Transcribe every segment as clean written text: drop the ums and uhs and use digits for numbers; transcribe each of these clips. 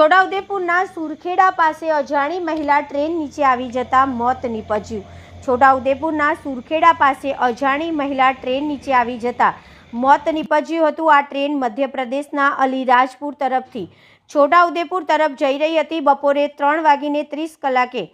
છોટાઉદેપુરના સુરખેડા પાસે અજાણી મહિલા ટ્રેન નીચે આવી જતા મોત નીપજ્યું। છોટાઉદેપુરના સુરખેડા પાસે અજાણી મહિલા ટ્રેન નીચે આવી જતા મોત નીપજ્યું હતું। આ ટ્રેન મધ્યપ્રદેશના અલીરાજપુર તરફથી છોટાઉદેપુર તરફ જઈ રહી હતી। બપોરે 3:30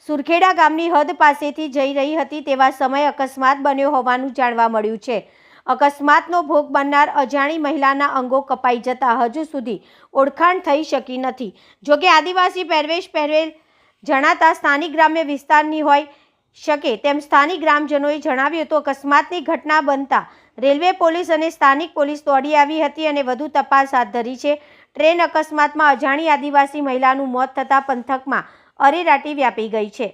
સુરખેડા ગામની હદ પાસેથી જઈ રહી હતી તેવા સમયે અકસ્માત બન્યો હોવાનું જાણવા મળ્યું છે। અકસ્માતનો ભોગ બનનાર અજાણી મહિલાના અંગો કપાઈ જતા હજુ સુધી ઓળખાણ થઈ શકી નથી। જોકે આદિવાસી પહેરવેશ પહેરેલ જણાતા સ્થાનિક ગ્રામ્ય વિસ્તારની હોઈ શકે તેમ સ્થાનિક ગ્રામજનોએ જણાવ્યું હતું। અકસ્માતની ઘટના બનતા રેલવે પોલીસ અને સ્થાનિક પોલીસ દોડી આવી હતી અને વધુ તપાસ હાથ ધરી છે। ટ્રેન અકસ્માતમાં અજાણી આદિવાસી મહિલાનું મોત થતાં પંથકમાં અરેરાટી વ્યાપી ગઈ છે।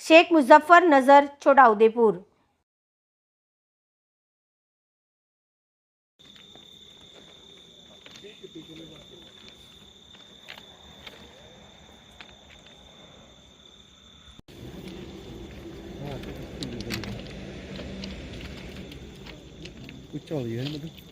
શેખ મુઝફ્ફર નઝર, છોટાઉદેપુર। कुछ हो गया है मतलब